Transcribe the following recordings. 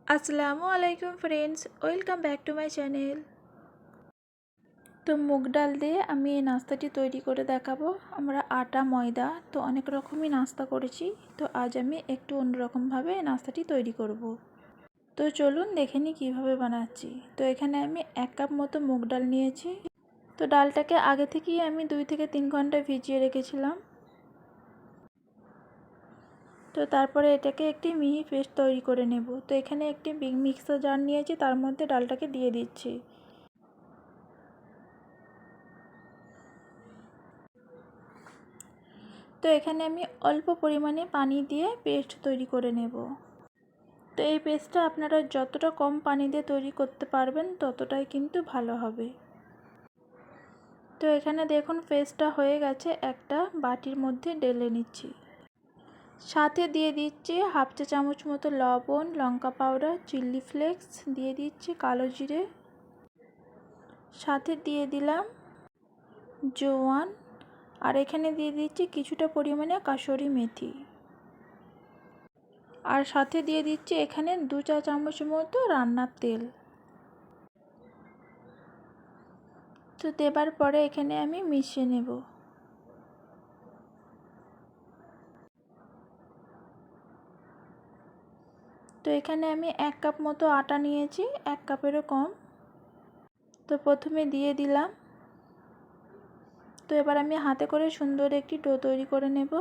আসসালামু আলাইকুম friends, welcome back to my channel. তো মুগ ডাল দিয়ে আমি এই নাস্তাটি তৈরি করে দেখাবো। আমরা আটা ময়দা তো অনেক রকমই নাস্তা করেছি, তো আজ আমি একটু অন্যরকমভাবে এই নাস্তাটি তৈরি করব। তো চলুন দেখে নিই কীভাবে বানাচ্ছি। তো এখানে আমি 1 কাপ মতো মুগ ডাল নিয়েছি। তো ডালটাকে আগে থেকেই আমি 2 থেকে 3 ঘন্টা ভিজিয়ে রেখেছিলাম। তো তারপরে এটাকে একটি মিহি পেস্ট তৈরি করে নেব। তো এখানে একটি বিগ মিক্সার জার নিয়েছি, তার মধ্যে ডালটাকে দিয়ে দিচ্ছি। তো এখানে আমি অল্প পরিমাণে পানি দিয়ে পেস্ট তৈরি করে নেব। তো এই পেস্টটা আপনারা যতটা কম পানি দিয়ে তৈরি করতে পারবেন ততটাই কিন্তু ভালো হবে। তো এখানে দেখুন পেস্টটা হয়ে গেছে, একটা বাটির মধ্যে ঢেলে নিচ্ছি। সাথে দিয়ে দিচ্ছি হাফ চা চামচ মতো লবণ, লঙ্কা পাউডার, চিলি ফ্লেক্স, দিয়ে দিচ্ছি কালো জিরে, সাথে দিয়ে দিলাম জোয়ান, আর এখানে দিয়ে দিচ্ছি কিছুটা পরিমাণে কাসুরি মেথি, আর সাথে দিয়ে দিচ্ছি এখানে 2 চা চামচ মতো রান্নার তেল। তো দেবার পরে এখানে আমি মিশিয়ে নেব। তো এখানে আমি 1 কাপ মতো আটা নিয়েছি, 1 কাপেরও কম। তো প্রথমে দিয়ে দিলাম। তো এবার আমি হাতে করে সুন্দর একটি ডো তৈরি করে নেব।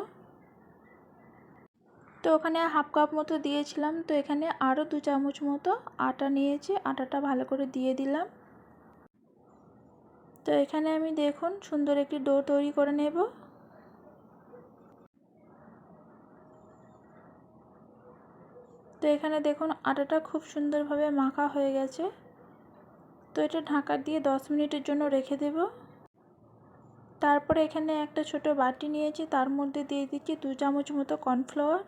তো ওখানে হাফ কাপ মতো দিয়েছিলাম, তো এখানে আরও 2 চামচ মতো আটা নিয়েছি, আটাটা ভালো করে দিয়ে দিলাম। তো এখানে আমি দেখুন সুন্দর একটি ডো তৈরি করে নেব। তো এখানে দেখুন আটাটা খুব সুন্দরভাবে মাখা হয়ে গেছে। তো এটা ঢাকা দিয়ে 10 মিনিটের জন্য রেখে দেব। তারপরে এখানে একটা ছোট বাটি নিয়েছি, তার মধ্যে দিয়ে দিচ্ছি 2 চামচ মতো কর্নফ্লাওয়ার,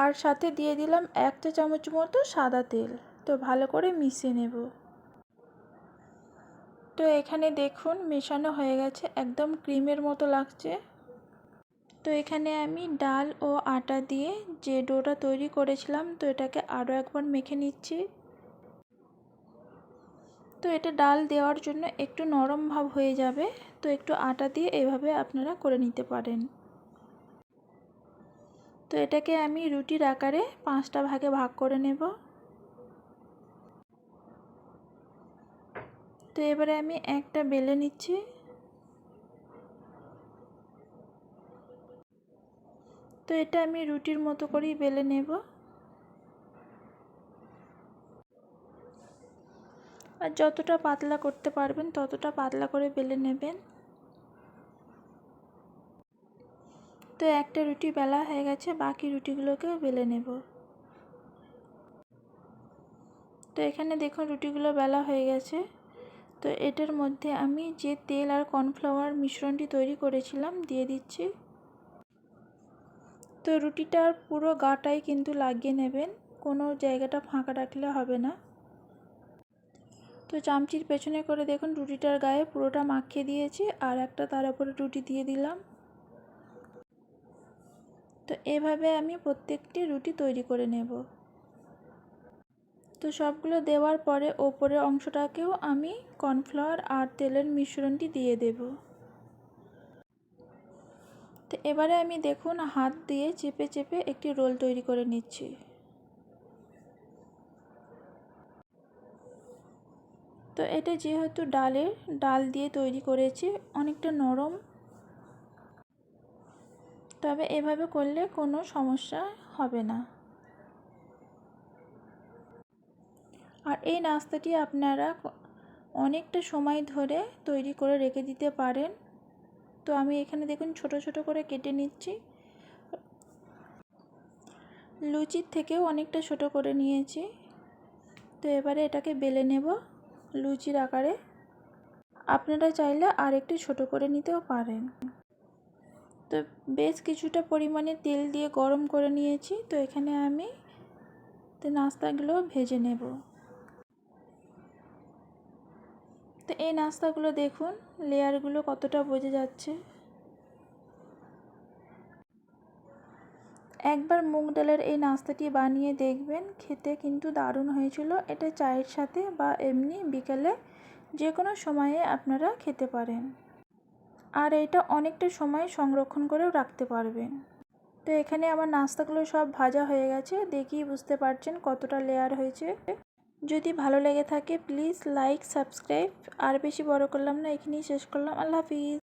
আর সাথে দিয়ে দিলাম 1 চা চামচ মতো সাদা তেল। তো ভালো করে মিশিয়ে নেব। তো এখানে দেখুন মেশানো হয়ে গেছে, একদম ক্রিমের মতো লাগছে। তো এখানে আমি ডাল ও আটা দিয়ে যে ডোটা তৈরি করেছিলাম, তো এটাকে আরও একবার মেখে নিচ্ছি। তো এটা ডাল দেওয়ার জন্য একটু নরম ভাব হয়ে যাবে, তো একটু আটা দিয়ে এভাবে আপনারা করে নিতে পারেন। তো এটাকে আমি রুটির আকারে 5টা ভাগে ভাগ করে নেব। তো এবারে আমি একটা বেলে নিচ্ছি। তো এটা আমি রুটির মতো করেই বেলে নেব। আর যতটা পাতলা করতে পারবেন ততটা পাতলা করে বেলে নেবেন। তো একটা রুটি বেলা হয়ে গেছে, বাকি রুটিগুলোকেও বেলে নেব। তো এখানে দেখুন রুটিগুলো বেলা হয়ে গেছে। তো এটার মধ্যে আমি যে তেল আর কর্নফ্লাওয়ার মিশ্রণটি তৈরি করেছিলাম দিয়ে দিচ্ছি। তো রুটিটার পুরো গাটাই কিন্তু লাগিয়ে নেবেন, কোনো জায়গাটা ফাঁকা রাখলে হবে না। তো চামচির পেছনে করে দেখুন রুটিটার গায়ে পুরোটা মাখিয়ে দিয়েছি, আর একটা তার উপরে রুটি দিয়ে দিলাম। তো এভাবে আমি প্রত্যেকটি রুটি তৈরি করে নেব। তো সবগুলো দেওয়ার পরে ওপরের অংশটাকেও আমি কর্নফ্লাওয়ার আর তেলের মিশ্রণটি দিয়ে দেব। তো এবারে আমি দেখুন হাত দিয়ে চেপে চেপে একটি রোল তৈরি করে নিচ্ছি। তো এটা যেহেতু ডাল দিয়ে তৈরি করেছি, অনেকটা নরম, তবে এভাবে করলে কোনো সমস্যা হবে না। আর এই নাস্তাটি আপনারা অনেকটা সময় ধরে তৈরি করে রেখে দিতে পারেন। তো আমি এখানে দেখুন ছোট ছোট করে কেটে নিচ্ছি। লুচির থেকেও অনেকটা ছোট করে নিয়েছি। তো এবারে এটাকে বেলে নেব লুচির আকারে। আপনারা চাইলে আর একটু ছোট করে নিতেও পারেন। তো বেশ কিছুটা পরিমাণে তেল দিয়ে গরম করে নিয়েছি। তো এখানে আমি নাস্তাগুলো ভেজে নেব। তো এই নাস্তাগুলো দেখুন লেয়ারগুলো কতটা বোঝা যাচ্ছে। একবার মুগ ডালের এই নাস্তাটি বানিয়ে দেখবেন, খেতে কিন্তু দারুণ হয়েছিল। এটা চায়ের সাথে বা এমনি বিকেলে যে কোনো সময়ে আপনারা খেতে পারেন, আর এটা অনেকটা সময় সংরক্ষণ করেও রাখতে পারবেন। তো এখানে আমার নাস্তাগুলো সব ভাজা হয়ে গেছে, দেখেই বুঝতে পারছেন কতটা লেয়ার হয়েছে। যদি ভালো লেগে থাকে প্লিজ লাইক, সাবস্ক্রাইব। আর বেশি বড় করলাম না, এখানেই শেষ করলাম। আল্লাহ হাফিজ।